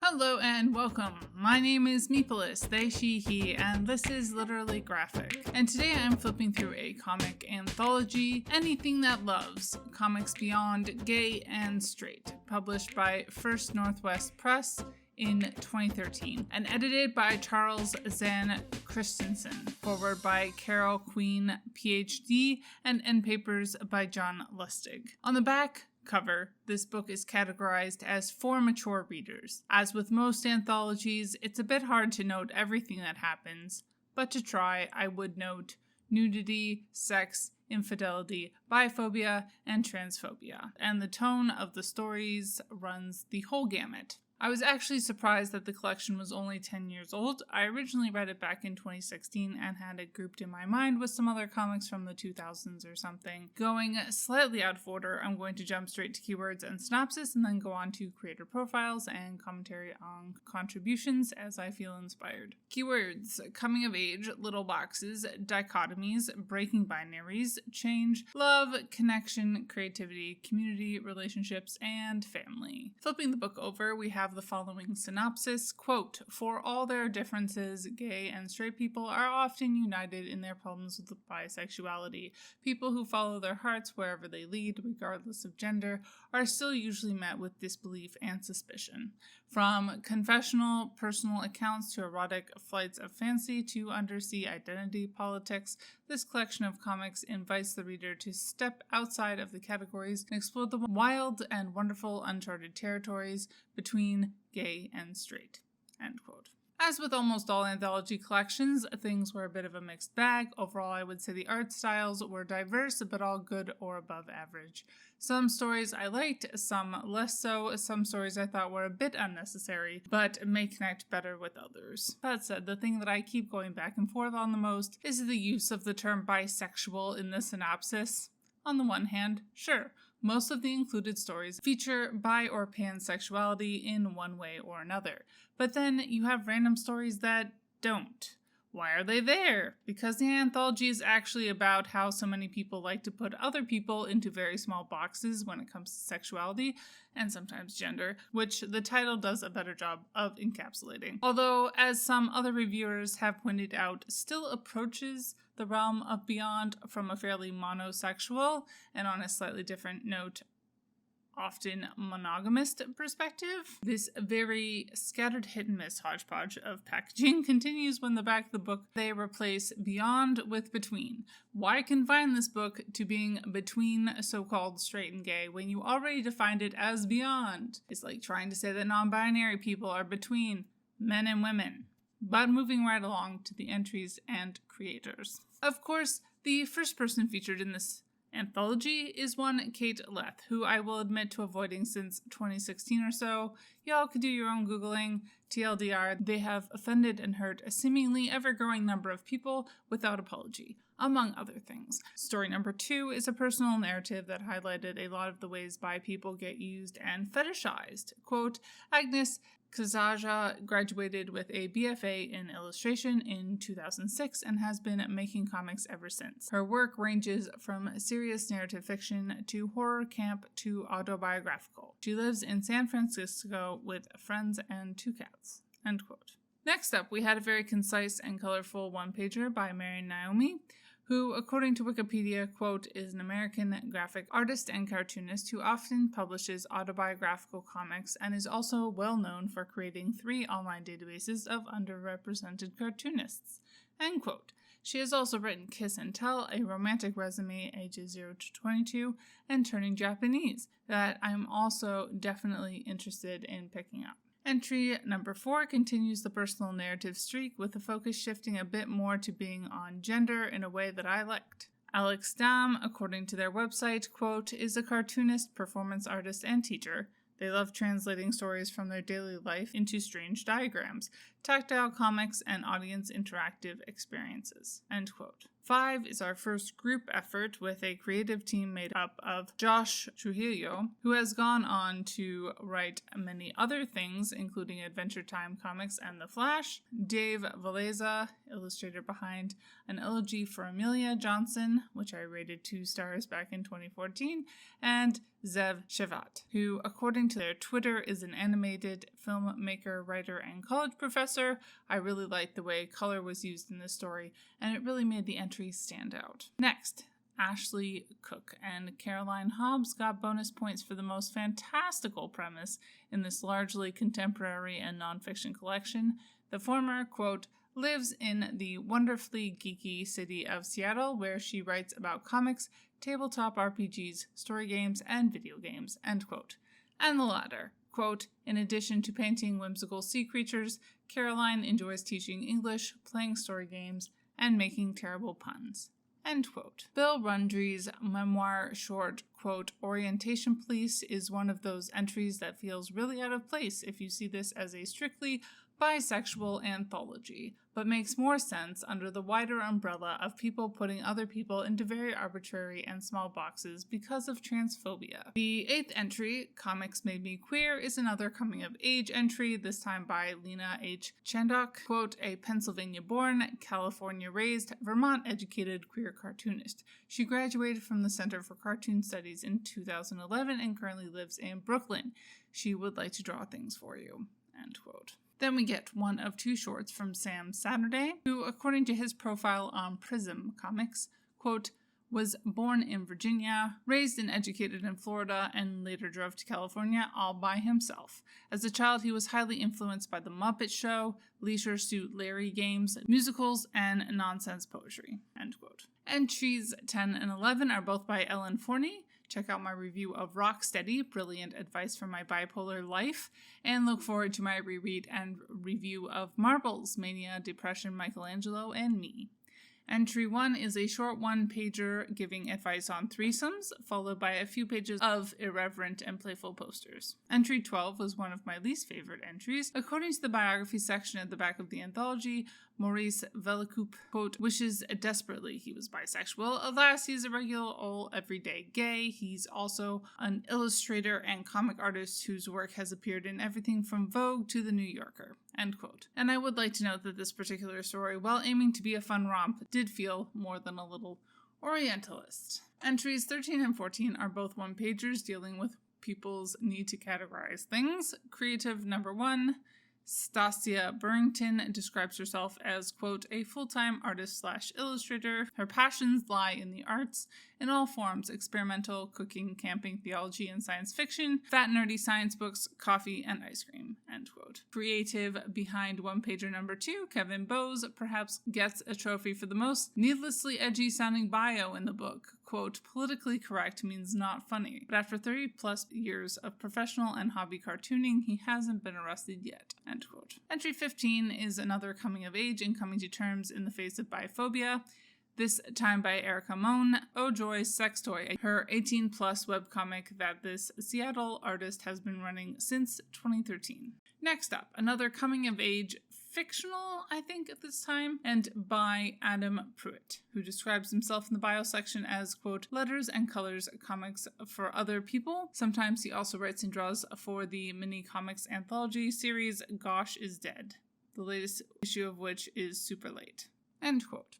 Hello and welcome. My name is Meepolis, they, she, he, and this is Literally Graphic. And today I'm flipping through a comic anthology, Anything That Loves, Comics Beyond Gay and Straight, published by First Northwest Press in 2013, and edited by Charles Zan Christensen, forward by Carol Queen, PhD, and end papers by John Lustig. On the back cover, this book is categorized as for mature readers. As with most anthologies, it's a bit hard to note everything that happens, but to try, I would note nudity, sex, infidelity, biphobia, and transphobia. And the tone of the stories runs the whole gamut. I was actually surprised that the collection was only 10 years old. I originally read it back in 2016 and had it grouped in my mind with some other comics from the 2000s or something. Going slightly out of order, I'm going to jump straight to keywords and synopsis and then go on to creator profiles and commentary on contributions as I feel inspired. Keywords: coming of age, little boxes, dichotomies, breaking binaries, change, love, connection, creativity, community, relationships, and family. Flipping the book over, we have the following synopsis, quote, "For all their differences, gay and straight people are often united in their problems with bisexuality. People who follow their hearts wherever they lead, regardless of gender, are still usually met with disbelief and suspicion. From confessional personal accounts to erotic flights of fancy to undersea identity politics, this collection of comics invites the reader to step outside of the categories and explore the wild and wonderful uncharted territories between gay and straight." End quote. As with almost all anthology collections, things were a bit of a mixed bag. Overall, I would say the art styles were diverse, but all good or above average. Some stories I liked, some less so. Some stories I thought were a bit unnecessary, but may connect better with others. That said, the thing that I keep going back and forth on the most is the use of the term bisexual in the synopsis. On the one hand, sure, most of the included stories feature bi or pansexuality in one way or another. But then you have random stories that don't. Why are they there? Because the anthology is actually about how so many people like to put other people into very small boxes when it comes to sexuality and sometimes gender, which the title does a better job of encapsulating. Although, as some other reviewers have pointed out, still approaches the realm of beyond from a fairly monosexual and on a slightly different note, often monogamist perspective. This very scattered hit and miss hodgepodge of packaging continues when the back of the book they replace beyond with between. Why confine this book to being between so-called straight and gay when you already defined it as beyond? It's like trying to say that non-binary people are between men and women. But moving right along to the entries and creators. Of course, the first person featured in this anthology is one Kate Leth, who I will admit to avoiding since 2016 or so. Y'all could do your own Googling. TLDR, they have offended and hurt a seemingly ever-growing number of people without apology, among other things. Story number 2 is a personal narrative that highlighted a lot of the ways bi people get used and fetishized. Quote, Agnes Kazaja graduated with a BFA in illustration in 2006 and has been making comics ever since. Her work ranges from serious narrative fiction to horror camp to autobiographical. She lives in San Francisco with friends and 2 cats. End quote. Next up, we had a very concise and colorful one-pager by Marion Naomi, who, according to Wikipedia, quote, is an American graphic artist and cartoonist who often publishes autobiographical comics and is also well known for creating 3 online databases of underrepresented cartoonists, end quote. She has also written Kiss and Tell, a romantic resume ages 0 to 22, and Turning Japanese, that I'm also definitely interested in picking up. Entry number 4 continues the personal narrative streak with the focus shifting a bit more to being on gender in a way that I liked. Alex Dam, according to their website, quote, is a cartoonist, performance artist, and teacher. They love translating stories from their daily life into strange diagrams, tactile comics, and audience interactive experiences. End quote. 5 is our first group effort with a creative team made up of Josh Trujillo, who has gone on to write many other things, including Adventure Time Comics and The Flash, Dave Valeza, illustrator behind An Elegy for Amelia Johnson, which I rated 2 stars back in 2014, and Zev Shevat, who, according to their Twitter, is an animated filmmaker, writer, and college professor. I really liked the way color was used in this story, and it really made the entry stand out. Next, Ashley Cook and Caroline Hobbs got bonus points for the most fantastical premise in this largely contemporary and nonfiction collection. The former, quote, lives in the wonderfully geeky city of Seattle, where she writes about comics, tabletop RPGs, story games, and video games, end quote. And the latter, quote, in addition to painting whimsical sea creatures, Caroline enjoys teaching English, playing story games, and making terrible puns. End quote. Bill Rundry's memoir short, quote, Orientation Police is one of those entries that feels really out of place if you see this as a strictly bisexual anthology, but makes more sense under the wider umbrella of people putting other people into very arbitrary and small boxes because of transphobia. The 8th entry, Comics Made Me Queer, is another coming-of-age entry, this time by Lena H. Chandok, quote, a Pennsylvania-born, California-raised, Vermont-educated queer cartoonist. She graduated from the Center for Cartoon Studies in 2011 and currently lives in Brooklyn. She would like to draw things for you, end quote. Then we get one of 2 shorts from Sam Saturday, who, according to his profile on Prism Comics, quote, was born in Virginia, raised and educated in Florida, and later drove to California all by himself. As a child, he was highly influenced by The Muppet Show, Leisure Suit Larry games, musicals, and nonsense poetry, end quote. Entries 10 and 11 are both by Ellen Forney. Check out my review of Rocksteady, Brilliant Advice for My Bipolar Life, and look forward to my reread and review of Marbles, Mania, Depression, Michelangelo, and Me. Entry 1 is a short one-pager giving advice on threesomes, followed by a few pages of irreverent and playful posters. Entry 12 was one of my least favorite entries. According to the biography section at the back of the anthology, Maurice Velicoupe, quote, wishes desperately he was bisexual. Alas, he's a regular old everyday gay. He's also an illustrator and comic artist whose work has appeared in everything from Vogue to The New Yorker, end quote. And I would like to note that this particular story, while aiming to be a fun romp, did feel more than a little orientalist. Entries 13 and 14 are both one-pagers dealing with people's need to categorize things. Creative number 1, Stasia Burrington describes herself as, quote, a full-time artist/illustrator. Her passions lie in the arts in all forms: experimental, cooking, camping, theology, and science fiction, fat nerdy science books, coffee, and ice cream, end quote. Creative behind one-pager number 2, Kevin Bowes, perhaps gets a trophy for the most needlessly edgy-sounding bio in the book. Quote, politically correct means not funny, but after 30-plus years of professional and hobby cartooning, he hasn't been arrested yet, end quote. Entry 15 is another coming of age and coming to terms in the face of biphobia, this time by Erica Moan, Oh Joy's Sex Toy, her 18-plus webcomic that this Seattle artist has been running since 2013. Next up, another coming of age fictional, I think at this time, and by Adam Pruitt, who describes himself in the bio section as, quote, letters and colors comics for other people. Sometimes he also writes and draws for the mini comics anthology series Gosh is Dead, the latest issue of which is super late, end quote.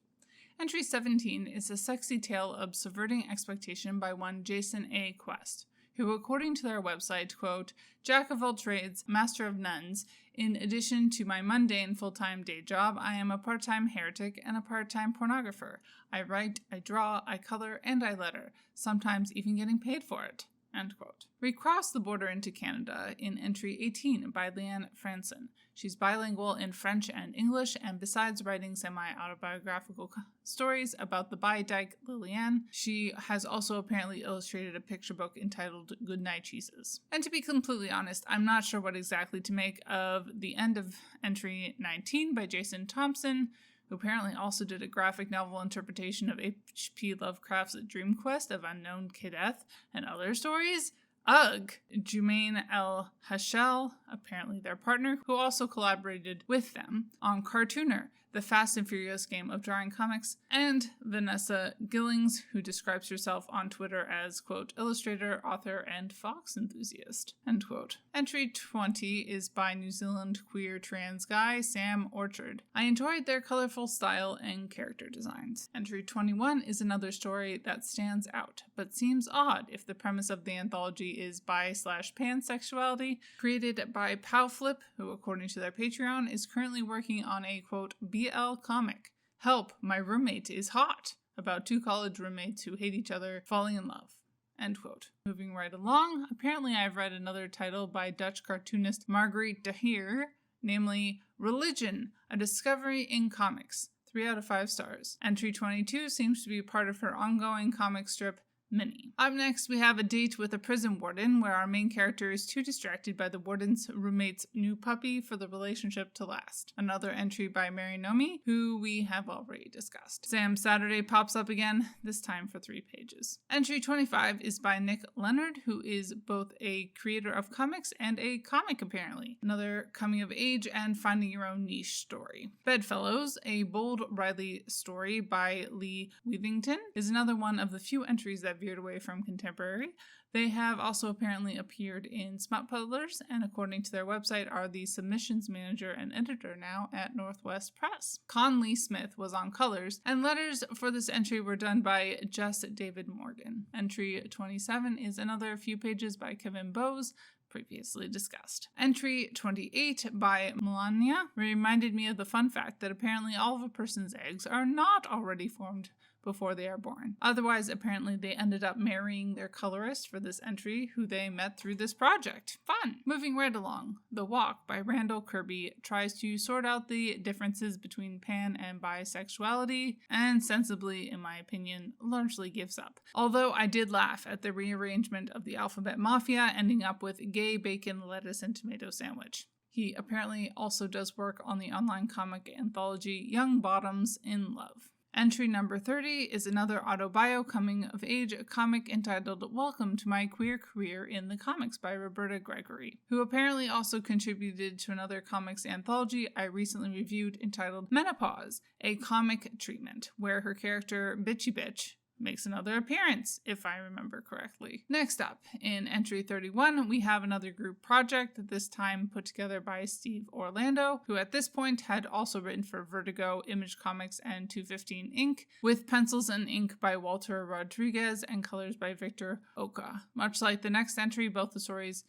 Entry 17 is a sexy tale of subverting expectation by one Jason A. Quest, who, according to their website, quote, jack of all trades, master of nuns. In addition to my mundane full-time day job, I am a part-time heretic and a part-time pornographer. I write, I draw, I color, and I letter, sometimes even getting paid for it, end quote. We cross the border into Canada in entry 18 by Leanne Franson. She's bilingual in French and English, and besides writing semi-autobiographical stories about the bi-dyke Liliane, she has also apparently illustrated a picture book entitled Goodnight Cheeses. And to be completely honest, I'm not sure what exactly to make of the end of entry 19 by Jason Thompson, who apparently also did a graphic novel interpretation of H.P. Lovecraft's Dream Quest of Unknown Kideth and other stories. Ugh, Jumaine El Hashel, apparently their partner, who also collaborated with them on Cartooner, the Fast and Furious game of drawing comics, and Vanessa Gillings, who describes herself on Twitter as, quote, illustrator, author, and Fox enthusiast, end quote. Entry 20 is by New Zealand queer trans guy Sam Orchard. I enjoyed their colorful style and character designs. Entry 21 is another story that stands out, but seems odd if the premise of the anthology is bi/pansexuality, created by Powflip, who according to their Patreon is currently working on a, quote, BL comic. Help, my roommate is hot, about two college roommates who hate each other falling in love. End quote. Moving right along, apparently I've read another title by Dutch cartoonist Marguerite de Heer, namely Religion, a Discovery in Comics, 3 out of 5 stars. Entry 22 seems to be part of her ongoing comic strip, Minnie. Up next, we have a date with a prison warden where our main character is too distracted by the warden's roommate's new puppy for the relationship to last. Another entry by Mary Nomi, who we have already discussed. Sam Saturday pops up again, this time for 3 pages. Entry 25 is by Nick Leonard, who is both a creator of comics and a comic apparently. Another coming of age and finding your own niche story. Bedfellows, a bold Riley story by Lee Weavington, is another one of the few entries that veered away from contemporary. They have also apparently appeared in Smut Puddlers, and according to their website are the submissions manager and editor now at Northwest Press. Conley Smith was on colors, and letters for this entry were done by Jess David Morgan. Entry 27 is another few pages by Kevin Bowes, previously discussed. Entry 28 by Melania reminded me of the fun fact that apparently all of a person's eggs are not already formed before they are born. Otherwise, apparently they ended up marrying their colorist for this entry, who they met through this project. Fun! Moving right along, The Walk by Randall Kirby tries to sort out the differences between pan and bisexuality, and sensibly, in my opinion, largely gives up. Although I did laugh at the rearrangement of the alphabet mafia ending up with gay bacon, lettuce, and tomato sandwich. He apparently also does work on the online comic anthology Young Bottoms in Love. Entry number 30 is another autobio coming-of-age comic entitled Welcome to My Queer Career in the Comics by Roberta Gregory, who apparently also contributed to another comics anthology I recently reviewed entitled Menopause, a Comic Treatment, where her character Bitchy Bitch makes another appearance, if I remember correctly. Next up, in entry 31, we have another group project, this time put together by Steve Orlando, who at this point had also written for Vertigo, Image Comics, and 215 Inc., with pencils and ink by Walter Rodriguez and colors by Victor Oka. Much like the next entry, both the stories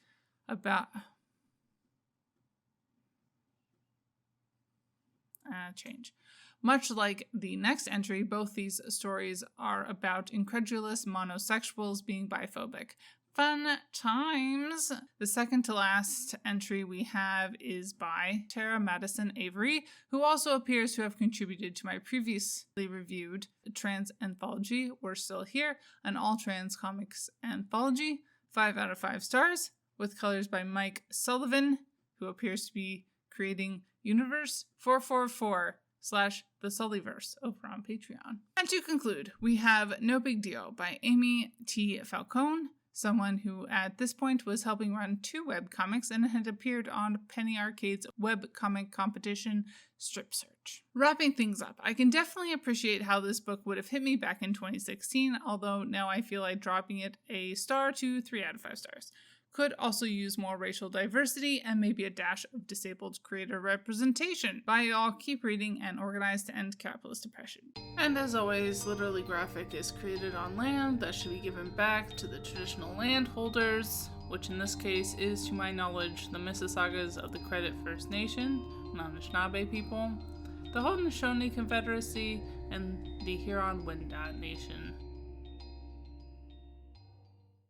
about... Much like the next entry, both these stories are about incredulous monosexuals being biphobic. Fun times! The second to last entry we have is by Tara Madison Avery, who also appears to have contributed to my previously reviewed trans anthology, We're Still Here, an all-trans comics anthology, 5 out of 5 stars, with colors by Mike Sullivan, who appears to be creating Universe 444 / the Sullyverse over on Patreon. And to conclude, we have No Big Deal by Amy T. Falcone, someone who at this point was helping run 2 webcomics and had appeared on Penny Arcade's webcomic competition Strip Search. Wrapping things up, I can definitely appreciate how this book would have hit me back in 2016, although now I feel like dropping it a star to 3 out of 5 stars. Could also use more racial diversity and maybe a dash of disabled creator representation. Bye y'all, keep reading and organize to end capitalist oppression. And as always, Literally Graphic is created on land that should be given back to the traditional landholders, which in this case is, to my knowledge, the Mississaugas of the Credit First Nation, non-Anishinaabe people, the Haudenosaunee Confederacy, and the Huron-Wendat Nation.